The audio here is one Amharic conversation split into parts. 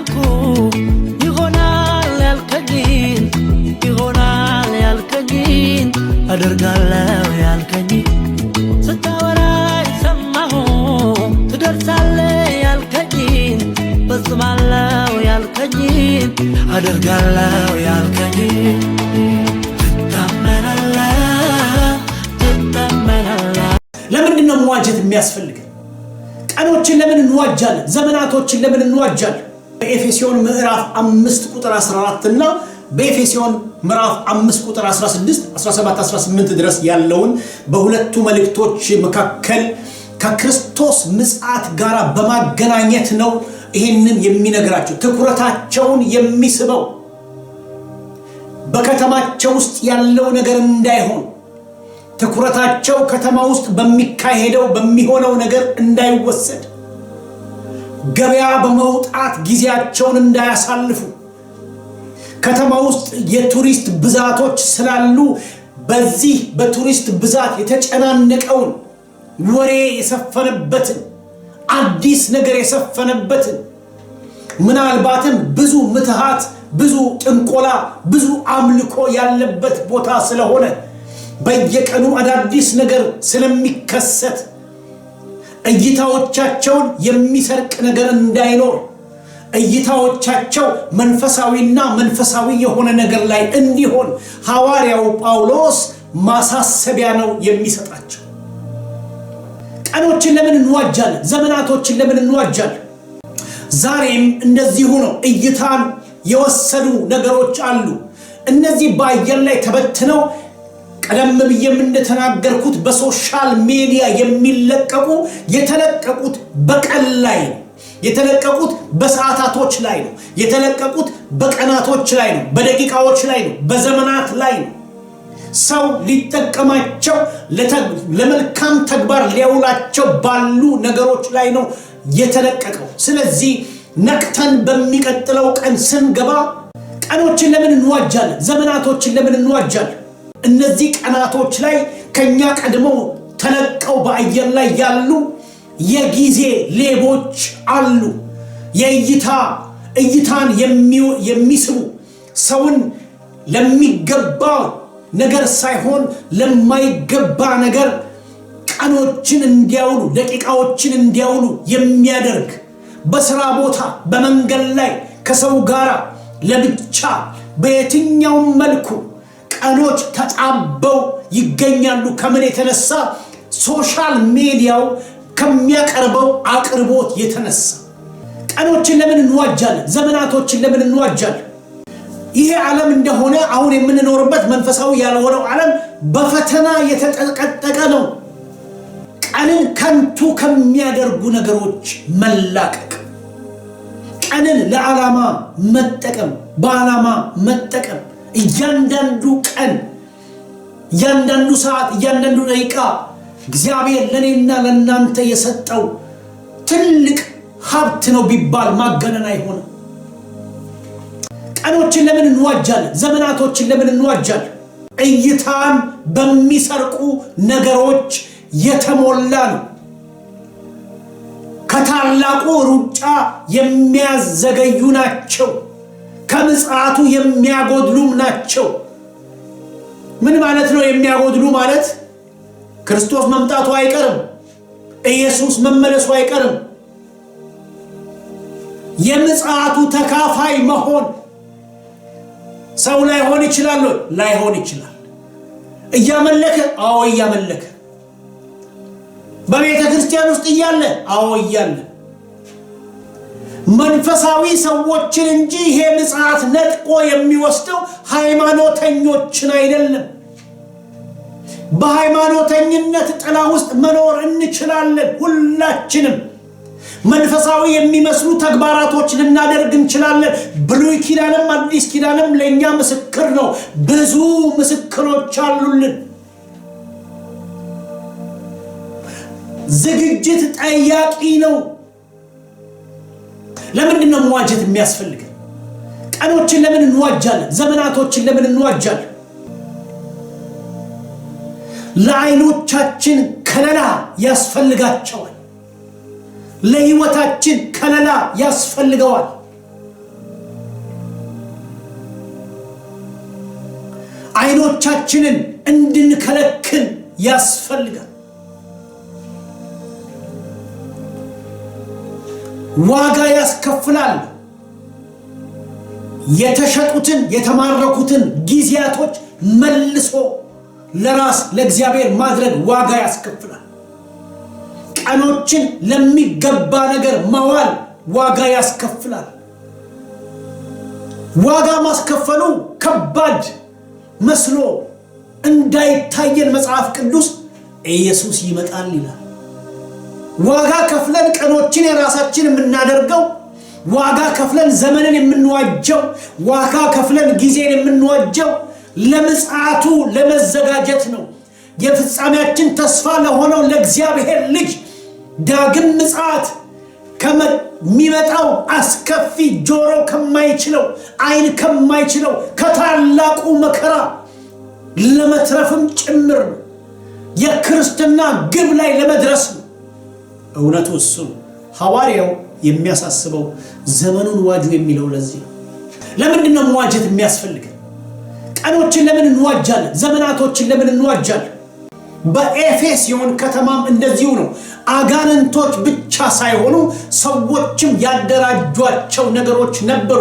አመንኩ ይሆናል ያልከኝን አደርጋለሁ ያልከኝን ስታወራኝ ሰማሁ ትደርሳለህ ያልከኝን ፈጽማለሁ ያልከኝን አደርጋለሁ ያልከኝን ለምንድን ነው መዋጀት የሚያስፈልገን? ቀኖችን ለምን እንዋጃለን? ዘመናቶችን ለምን እንዋጃለን? በኤፌሶን ምዕራፍ 5 ቁጥር 14 እና በኤፌሶን ምዕራፍ 5 ቁጥር 16 17 18 ድረስ ያለውን በሁለቱ መልእክቶች መካከል ከክርስቶስ ምጽአት ጋር በማገናኘት ነው ይሄንን የሚነግራቸው። ትኩረታቸውን የሚስበው በከተማቸው ውስጥ ያለው ነገር እንዳይሆን፣ ትኩረታቸው ከተማ ውስጥ በሚካሄደው በሚሆነው ነገር እንዳይወሰድ፣ ገበያ በመውጣት ጊዜያቸውን እንዳያሳልፉ፣ ከተማ ውስጥ የቱሪስት ብዛቶች ስላሉ በዚህ በቱሪስት ብዛት የተጨናነቀውን ወሬ የሰፈነበትን አዲስ ነገር የሰፈነበትን ምናልባትም ብዙ ምትሃት፣ ብዙ ጥንቆላ፣ ብዙ አምልኮ ያለበት ቦታ ስለሆነ በየቀኑ አዳዲስ ነገር ስለሚከሰት እይታዎቻቸውን የሚሰርቅ ነገር እንዳይኖር፣ እይታዎቻቸው መንፈሳዊና መንፈሳዊ የሆነ ነገር ላይ እንዲሆን ሐዋርያው ጳውሎስ ማሳሰቢያ ነው የሚሰጣቸው። ቀኖችን ለምን እንዋጃለን? ዘመናቶችን ለምን እንዋጃለን? ዛሬም እንደዚሁ ነው። እይታን የወሰዱ ነገሮች አሉ። እነዚህ በአየር ላይ ተበትነው ቀደም ብዬም እንደተናገርኩት በሶሻል ሚዲያ የሚለቀቁ የተለቀቁት በቀን ላይ ነው፣ የተለቀቁት በሰዓታቶች ላይ ነው፣ የተለቀቁት በቀናቶች ላይ ነው፣ በደቂቃዎች ላይ ነው፣ በዘመናት ላይ ነው። ሰው ሊጠቀማቸው ለመልካም ተግባር ሊያውላቸው ባሉ ነገሮች ላይ ነው የተለቀቀው። ስለዚህ ነቅተን በሚቀጥለው ቀን ስንገባ ቀኖችን ለምን እንዋጃለን? ዘመናቶችን ለምን እንዋጃለን? እነዚህ ቀናቶች ላይ ከኛ ቀድመው ተለቀው በአየር ላይ ያሉ የጊዜ ሌቦች አሉ። እይታን የሚስቡ ሰውን ለሚገባ ነገር ሳይሆን ለማይገባ ነገር ቀኖችን እንዲያውሉ፣ ደቂቃዎችን እንዲያውሉ የሚያደርግ፣ በስራ ቦታ፣ በመንገድ ላይ ከሰው ጋር ለብቻ በየትኛውም መልኩ ቀኖች ተጣበው ይገኛሉ። ከምን የተነሳ? ሶሻል ሚዲያው ከሚያቀርበው አቅርቦት የተነሳ። ቀኖችን ለምን እንዋጃለን? ዘመናቶችን ለምን እንዋጃለን? ይሄ ዓለም እንደሆነ አሁን የምንኖርበት መንፈሳዊ ያልሆነው ዓለም በፈተና የተጠቀጠቀ ነው። ቀንን ከንቱ ከሚያደርጉ ነገሮች መላቀቅ፣ ቀንን ለዓላማ መጠቀም፣ በዓላማ መጠቀም። እያንዳንዱ ቀን፣ እያንዳንዱ ሰዓት፣ እያንዳንዱ ደቂቃ እግዚአብሔር ለኔና ለናንተ የሰጠው ትልቅ ሀብት ነው ቢባል ማጋነን አይሆንም። ቀኖችን ለምን እንዋጃለን? ዘመናቶችን ለምን እንዋጃለን? እይታን በሚሰርቁ ነገሮች የተሞላ ነው። ከታላቁ ሩጫ የሚያዘገዩ ናቸው። ከምጽአቱ የሚያጎድሉም ናቸው። ምን ማለት ነው የሚያጎድሉ ማለት? ክርስቶስ መምጣቱ አይቀርም። ኢየሱስ መመለሱ አይቀርም። የምጽአቱ ተካፋይ መሆን ሰው ላይሆን ይችላል፣ ላይሆን ይችላል። እያመለከ፣ አዎ እያመለከ፣ በቤተ ክርስቲያን ውስጥ እያለ፣ አዎ እያለ፣ መንፈሳዊ ሰዎችን እንጂ ይሄ ምጽአት ነጥቆ የሚወስደው ሃይማኖተኞችን አይደለም። በሃይማኖተኝነት ጥላ ውስጥ መኖር እንችላለን። ሁላችንም መንፈሳዊ የሚመስሉ ተግባራቶች ልናደርግ እንችላለን። ብሉይ ኪዳንም አዲስ ኪዳንም ለኛ ምስክር ነው። ብዙ ምስክሮች አሉልን። ዝግጅት ጠያቂ ነው። ለምንድን ነው መዋጀት የሚያስፈልገን? ቀኖችን ለምን እንዋጃለን? ዘመናቶችን ለምን እንዋጃለን? ለዓይኖቻችን ከለላ ያስፈልጋቸዋል። ለሕይወታችን ከለላ ያስፈልገዋል። አይኖቻችንን እንድንከለክል ያስፈልጋል። ዋጋ ያስከፍላል። የተሸጡትን የተማረኩትን ጊዜያቶች መልሶ ለራስ ለእግዚአብሔር ማድረግ ዋጋ ያስከፍላል። ቀኖችን ለሚገባ ነገር ማዋል ዋጋ ያስከፍላል። ዋጋ ማስከፈሉ ከባድ መስሎ እንዳይታየን መጽሐፍ ቅዱስ ኢየሱስ ይመጣል ይላል። ዋጋ ከፍለን ቀኖችን የራሳችን የምናደርገው፣ ዋጋ ከፍለን ዘመንን የምንዋጀው፣ ዋጋ ከፍለን ጊዜን የምንዋጀው ለምጽአቱ ለመዘጋጀት ነው። የፍጻሜያችን ተስፋ ለሆነው ለእግዚአብሔር ልጅ ዳግም ምጽአት ከሚመጣው አስከፊ ጆሮ ከማይችለው ዓይን ከማይችለው ከታላቁ መከራ ለመትረፍም ጭምር ነው። የክርስትና ግብ ላይ ለመድረስ ነው። እውነቱ እሱ ሐዋርያው የሚያሳስበው ዘመኑን ዋጁ የሚለው ለዚህ ነው። ለምንድን ነው መዋጀት የሚያስፈልገን? ቀኖችን ለምን እንዋጃለን? ዘመናቶችን ለምን እንዋጃለን? በኤፌሶን ከተማም እንደዚሁ ነው። አጋንንቶች ብቻ ሳይሆኑ ሰዎችም ያደራጇቸው ነገሮች ነበሩ።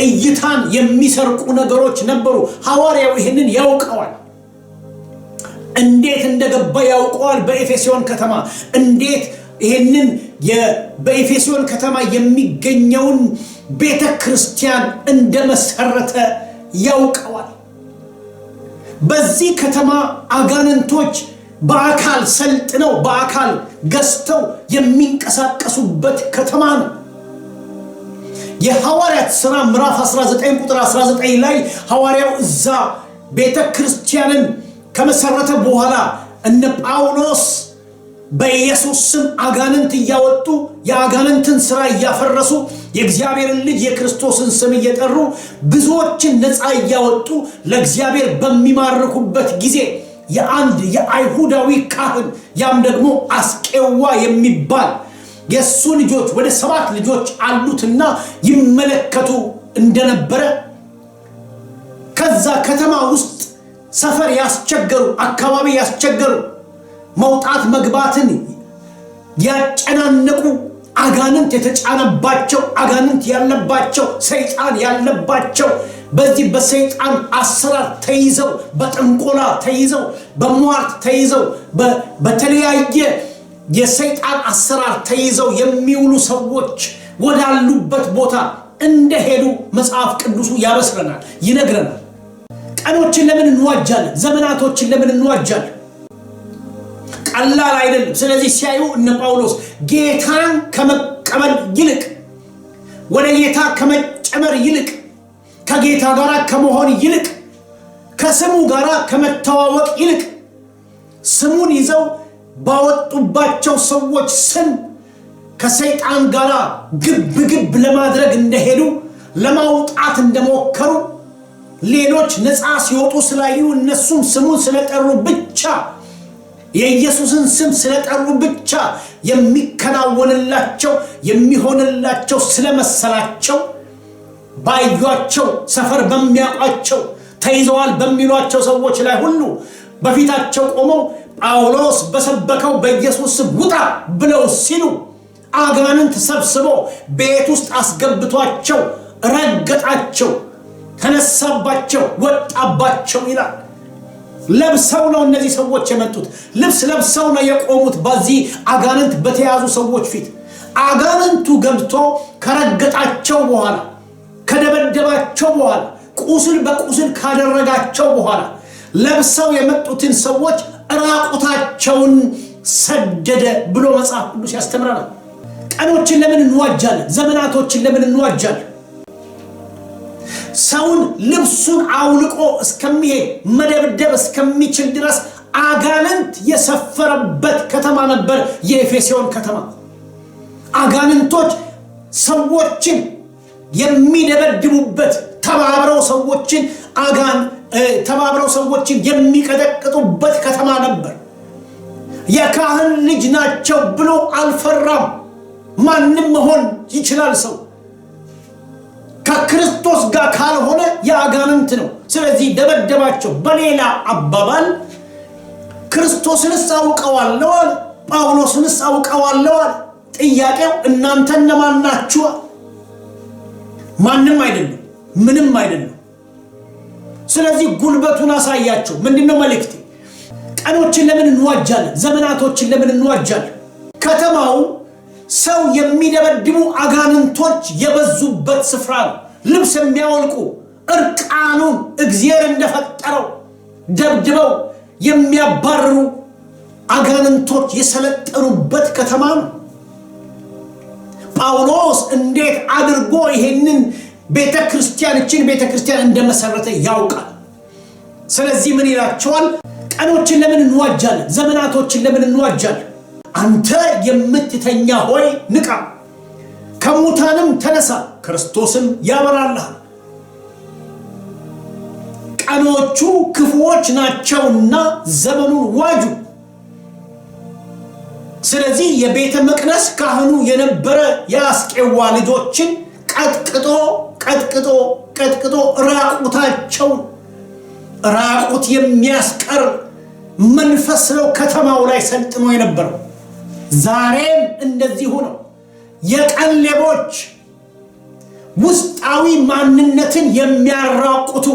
እይታን የሚሰርቁ ነገሮች ነበሩ። ሐዋርያው ይህንን ያውቀዋል። እንዴት እንደገባ ያውቀዋል። በኤፌሶን ከተማ እንዴት ይህንን በኤፌሶን ከተማ የሚገኘውን ቤተ ክርስቲያን እንደመሰረተ ያውቀዋል። በዚህ ከተማ አጋንንቶች በአካል ሰልጥነው በአካል ገዝተው የሚንቀሳቀሱበት ከተማ ነው። የሐዋርያት ሥራ ምዕራፍ 19 ቁጥር 19 ላይ ሐዋርያው እዛ ቤተ ክርስቲያንን ከመሰረተ በኋላ እነ ጳውሎስ በኢየሱስ ስም አጋንንት እያወጡ የአጋንንትን ሥራ እያፈረሱ የእግዚአብሔርን ልጅ የክርስቶስን ስም እየጠሩ ብዙዎችን ነፃ እያወጡ ለእግዚአብሔር በሚማርኩበት ጊዜ የአንድ የአይሁዳዊ ካህን ያም ደግሞ አስቄዋ የሚባል የሱ ልጆች ወደ 7 ልጆች አሉትና ይመለከቱ እንደነበረ ከዛ ከተማ ውስጥ ሰፈር ያስቸገሩ አካባቢ ያስቸገሩ መውጣት መግባትን ያጨናነቁ አጋንንት የተጫነባቸው አጋንንት ያለባቸው ሰይጣን ያለባቸው በዚህ በሰይጣን አሰራር ተይዘው በጥንቆላ ተይዘው በሟርት ተይዘው በተለያየ የሰይጣን አሰራር ተይዘው የሚውሉ ሰዎች ወዳሉበት ቦታ እንደሄዱ መጽሐፍ ቅዱሱ ያበስረናል፣ ይነግረናል። ቀኖችን ለምን እንዋጃለን? ዘመናቶችን ለምን እንዋጃለን? ቀላል አይደለም። ስለዚህ ሲያዩ እነ ጳውሎስ ጌታን ከመቀበል ይልቅ ወደ ጌታ ከመጨመር ይልቅ ከጌታ ጋር ከመሆን ይልቅ ከስሙ ጋር ከመተዋወቅ ይልቅ ስሙን ይዘው ባወጡባቸው ሰዎች ስም ከሰይጣን ጋር ግብ ለማድረግ እንደሄዱ ለማውጣት እንደሞከሩ ሌሎች ነፃ ሲወጡ ስላዩ እነሱም ስሙን ስለጠሩ ብቻ የኢየሱስን ስም ስለጠሩ ብቻ የሚከናወንላቸው የሚሆንላቸው ስለመሰላቸው ባዩአቸው ሰፈር በሚያውቋቸው ተይዘዋል በሚሏቸው ሰዎች ላይ ሁሉ በፊታቸው ቆመው ጳውሎስ በሰበከው በኢየሱስ ስም ውጣ ብለው ሲሉ አጋንንት ሰብስቦ ቤት ውስጥ አስገብቷቸው ረገጣቸው፣ ተነሳባቸው፣ ወጣባቸው ይላል። ለብሰው ነው እነዚህ ሰዎች የመጡት። ልብስ ለብሰው ነው የቆሙት በዚህ አጋንንት በተያዙ ሰዎች ፊት። አጋንንቱ ገብቶ ከረገጣቸው በኋላ ከደበደባቸው በኋላ ቁስል በቁስል ካደረጋቸው በኋላ ለብሰው የመጡትን ሰዎች ራቁታቸውን ሰደደ ብሎ መጽሐፍ ቅዱስ ያስተምረናል። ቀኖችን ለምን እንዋጃለን? ዘመናቶችን ለምን እንዋጃለን? ሰውን ልብሱን አውልቆ እስከሚሄድ መደብደብ እስከሚችል ድረስ አጋንንት የሰፈረበት ከተማ ነበር የኤፌሶን ከተማ። አጋንንቶች ሰዎችን የሚደበድቡበት ተባብረው ሰዎችን የሚቀጠቅጡበት ከተማ ነበር። የካህን ልጅ ናቸው ብሎ አልፈራም። ማንም መሆን ይችላል ሰው ከክርስቶስ ጋር ካልሆነ የአጋንንት ነው። ስለዚህ ደበደባቸው። በሌላ አባባል ክርስቶስንስ አውቀዋለሁ፣ ጳውሎስንስ አውቀዋለሁ። ጥያቄው እናንተ እነማን ናችሁ? ማንም አይደለም፣ ምንም አይደለም። ስለዚህ ጉልበቱን አሳያቸው። ምንድነው መልእክቴ? ቀኖችን ለምን እንዋጃለን? ዘመናቶችን ለምን እንዋጃለን? ከተማው ሰው የሚደበድቡ አጋንንቶች የበዙበት ስፍራ ነው። ልብስ የሚያወልቁ እርቃኑን እግዚአብሔር እንደፈጠረው ደብድበው የሚያባርሩ አጋንንቶች የሰለጠኑበት ከተማ ነው። ጳውሎስ እንዴት አድርጎ ይሄንን ቤተክርስቲያን እንደመሰረተ ያውቃል። ስለዚህ ምን ይላቸዋል? ቀኖችን ለምን እንዋጃለን? ዘመናቶችን ለምን እንዋጃለን? አንተ የምትተኛ ሆይ ንቃ፣ ከሙታንም ተነሳ፣ ክርስቶስም ያበራልሃል። ቀኖቹ ክፉዎች ናቸውና ዘመኑን ዋጁ። ስለዚህ የቤተ መቅደስ ካህኑ የነበረ የአስቄዋ ልጆችን ቀጥቅጦ ራቁት የሚያስቀር መንፈስ ነው ከተማው ላይ ሰልጥኖ የነበረው። ዛሬም እንደዚሁ ነው። የቀን ሌቦች ውስጣዊ ማንነትን የሚያራቁቱ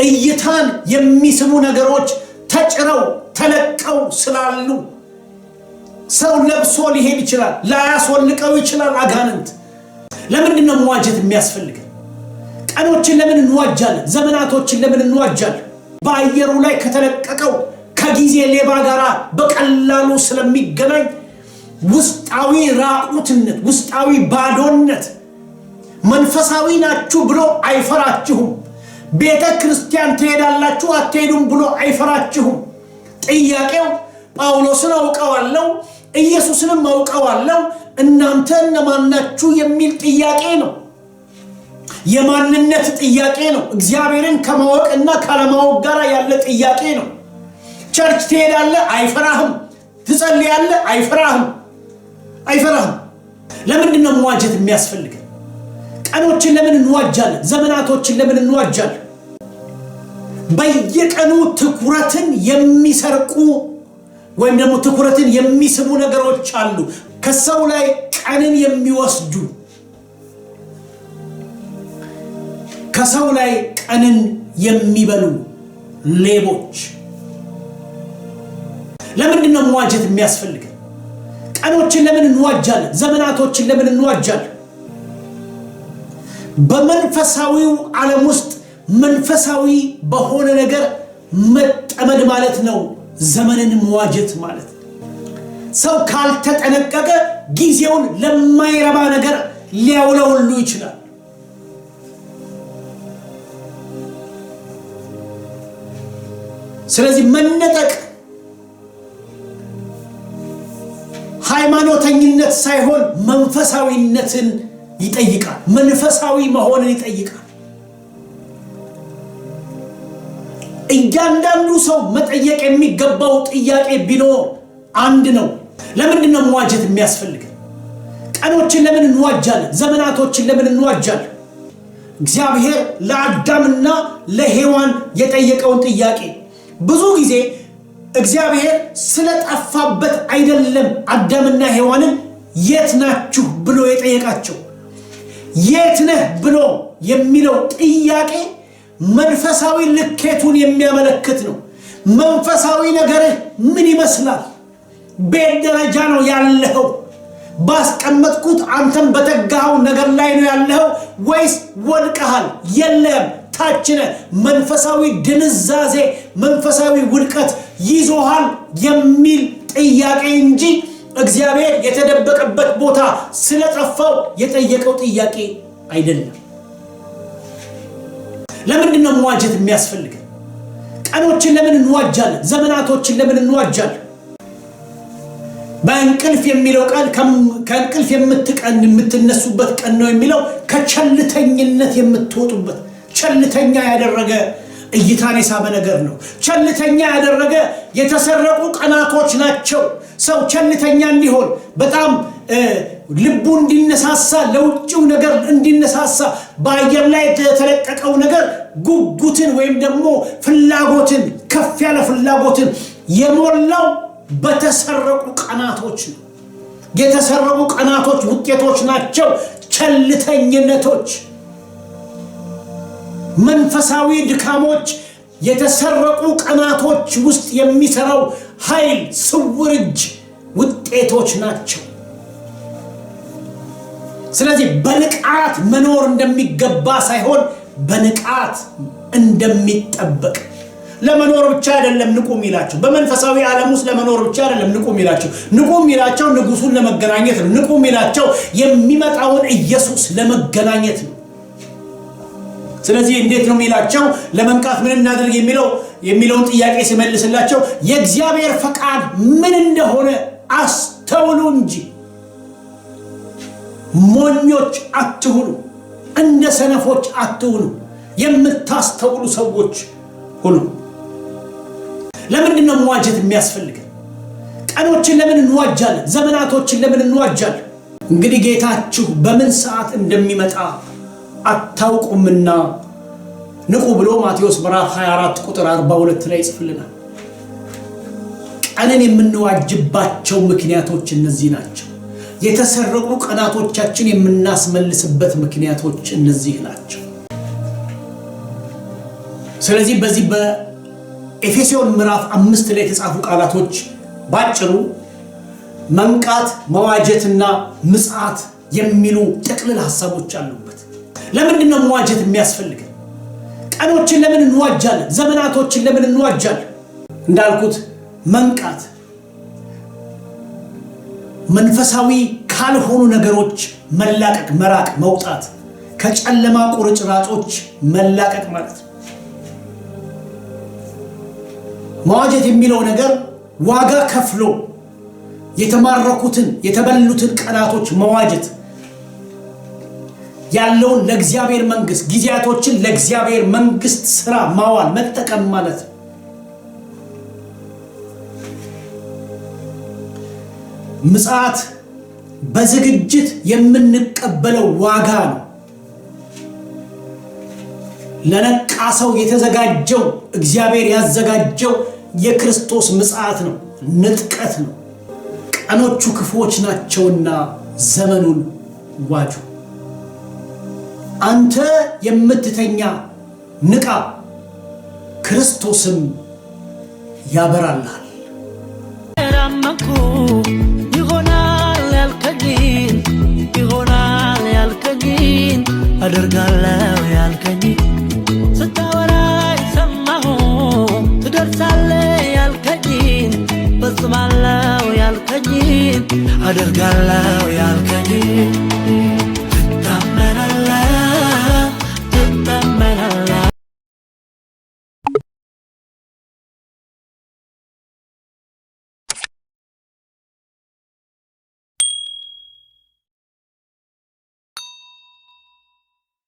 እይታን የሚስቡ ነገሮች ተጭረው ተለቀው ስላሉ ሰው ለብሶ ሊሄድ ይችላል፣ ላያስወልቀው ይችላል አጋንንት። ለምንድን ነው መዋጀት የሚያስፈልገን? ቀኖችን ለምን እንዋጃለን? ዘመናቶችን ለምን እንዋጃለን? በአየሩ ላይ ከተለቀቀው ከጊዜ ሌባ ጋር በቀላሉ ስለሚገናኝ ውስጣዊ ራቁትነት፣ ውስጣዊ ባዶነት፣ መንፈሳዊ ናችሁ ብሎ አይፈራችሁም። ቤተ ክርስቲያን ትሄዳላችሁ አትሄዱም ብሎ አይፈራችሁም። ጥያቄው ጳውሎስን አውቀዋለሁ፣ ኢየሱስንም አውቀዋለሁ፣ እናንተ እነማን ናችሁ የሚል ጥያቄ ነው። የማንነት ጥያቄ ነው። እግዚአብሔርን ከማወቅና ካለማወቅ ጋር ያለ ጥያቄ ነው። ቸርች ትሄዳለህ፣ አይፈራህም። ትጸልያለህ፣ አይፈራህም። ለምንድን ነው መዋጀት የሚያስፈልገን? ቀኖችን ለምን እንዋጃለን? ዘመናቶችን ለምን እንዋጃለን? በየቀኑ ትኩረትን የሚሰርቁ ወይም ደግሞ ትኩረትን የሚስቡ ነገሮች አሉ። ከሰው ላይ ቀንን የሚወስዱ፣ ከሰው ላይ ቀንን የሚበሉ ሌቦች። ለምንድን ነው መዋጀት የሚያስፈልገን? ቀኖችን ለምን እንዋጃለን? ዘመናቶችን ለምን እንዋጃለን? በመንፈሳዊው ዓለም ውስጥ መንፈሳዊ በሆነ ነገር መጠመድ ማለት ነው ዘመንን መዋጀት ማለት። ሰው ካልተጠነቀቀ ጊዜውን ለማይረባ ነገር ሊያውለው ሁሉ ይችላል። ስለዚህ መነጠቅ ሃይማኖተኝነት ሳይሆን መንፈሳዊነትን ይጠይቃል። መንፈሳዊ መሆንን ይጠይቃል። እያንዳንዱ ሰው መጠየቅ የሚገባው ጥያቄ ቢኖር አንድ ነው። ለምንድን ነው መዋጀት የሚያስፈልገን? ቀኖችን ለምን እንዋጃለን? ዘመናቶችን ለምን እንዋጃለን? እግዚአብሔር ለአዳምና ለሔዋን የጠየቀውን ጥያቄ ብዙ ጊዜ እግዚአብሔር ስለጠፋበት አይደለም አዳምና ሔዋንን የት ናችሁ ብሎ የጠየቃቸው። የት ነህ ብሎ የሚለው ጥያቄ መንፈሳዊ ልኬቱን የሚያመለክት ነው። መንፈሳዊ ነገርህ ምን ይመስላል? ቤት ደረጃ ነው ያለኸው? ባስቀመጥኩት አንተም በተጋኸው ነገር ላይ ነው ያለኸው ወይስ ወድቀሃል? የለም ታች ነህ። መንፈሳዊ ድንዛዜ፣ መንፈሳዊ ውድቀት ይዞሃል የሚል ጥያቄ እንጂ እግዚአብሔር የተደበቀበት ቦታ ስለጠፋው የጠየቀው ጥያቄ አይደለም። ለምንድን ነው መዋጀት የሚያስፈልገን? ቀኖችን ለምን እንዋጃለን? ዘመናቶችን ለምን እንዋጃለን? በእንቅልፍ የሚለው ቃል ከእንቅልፍ የምትነሱበት ቀን ነው የሚለው ከቸልተኝነት የምትወጡበት። ቸልተኛ ያደረገ እይታን የሳበ ነገር ነው። ቸልተኛ ያደረገ የተሰረቁ ቀናቶች ናቸው። ሰው ቸልተኛ እንዲሆን በጣም ልቡ እንዲነሳሳ ለውጭው ነገር እንዲነሳሳ በአየር ላይ የተለቀቀው ነገር ጉጉትን ወይም ደግሞ ፍላጎትን ከፍ ያለ ፍላጎትን የሞላው በተሰረቁ ቀናቶች ነው። የተሰረቁ ቀናቶች ውጤቶች ናቸው ቸልተኝነቶች፣ መንፈሳዊ ድካሞች። የተሰረቁ ቀናቶች ውስጥ የሚሰራው ኃይል ስውር እጅ ውጤቶች ናቸው። ስለዚህ በንቃት መኖር እንደሚገባ ሳይሆን በንቃት እንደሚጠበቅ ለመኖር ብቻ አይደለም ንቁ ሚላቸው። በመንፈሳዊ ዓለም ውስጥ ለመኖር ብቻ አይደለም ንቁ ሚላቸው። ንቁ ሚላቸው ንጉሱን ለመገናኘት ነው። ንቁ ሚላቸው የሚመጣውን ኢየሱስ ለመገናኘት ነው። ስለዚህ እንዴት ነው ሚላቸው? ለመንቃት ምን እናድርግ የሚለውን ጥያቄ ሲመልስላቸው የእግዚአብሔር ፈቃድ ምን እንደሆነ አስተውሉ እንጂ ሞኞች አትሁኑ፣ እንደ ሰነፎች አትሁኑ፣ የምታስተውሉ ሰዎች ሁኑ። ለምንድን ነው መዋጀት የሚያስፈልገን? ቀኖችን ለምን እንዋጃለን? ዘመናቶችን ለምን እንዋጃለን? እንግዲህ ጌታችሁ በምን ሰዓት እንደሚመጣ አታውቁምና ንቁ ብሎ ማቴዎስ ምዕራፍ 24 ቁጥር 42 ላይ ይጽፍልናል። ቀንን የምንዋጅባቸው ምክንያቶች እነዚህ ናቸው። የተሰረቁ ቀናቶቻችን የምናስመልስበት ምክንያቶች እነዚህ ናቸው። ስለዚህ በዚህ በኤፌሶን ምዕራፍ 5 ላይ የተጻፉ ቃላቶች ባጭሩ መንቃት፣ መዋጀትና ምጽአት የሚሉ ጥቅልል ሐሳቦች አሉበት። ለምንድን ነው መዋጀት የሚያስፈልገን? ቀኖችን ለምን እንዋጃለን? ዘመናቶችን ለምን እንዋጃለን? እንዳልኩት መንቃት መንፈሳዊ ካልሆኑ ነገሮች መላቀቅ፣ መራቅ፣ መውጣት፣ ከጨለማ ቁርጭራጮች መላቀቅ ማለት ነው። መዋጀት የሚለው ነገር ዋጋ ከፍሎ የተማረኩትን የተበሉትን ቀናቶች መዋጀት፣ ያለውን ለእግዚአብሔር መንግስት ጊዜያቶችን ለእግዚአብሔር መንግስት ስራ ማዋል መጠቀም ማለት ነው። ምጽአት በዝግጅት የምንቀበለው ዋጋ ነው። ለነቃ ሰው የተዘጋጀው እግዚአብሔር ያዘጋጀው የክርስቶስ ምጽአት ነው፣ ንጥቀት ነው። ቀኖቹ ክፉዎች ናቸውና ዘመኑን ዋጁ። አንተ የምትተኛ ንቃ፣ ክርስቶስም ያበራልሃል። ይሆናል ያልከኝን አደርጋለሁ ያልከኝ ስታወራ ሰማሁ። ትደርሳለህ ያልከኝን ፈጽማለሁ ያልከኝን አደርጋለሁ ያልከኝ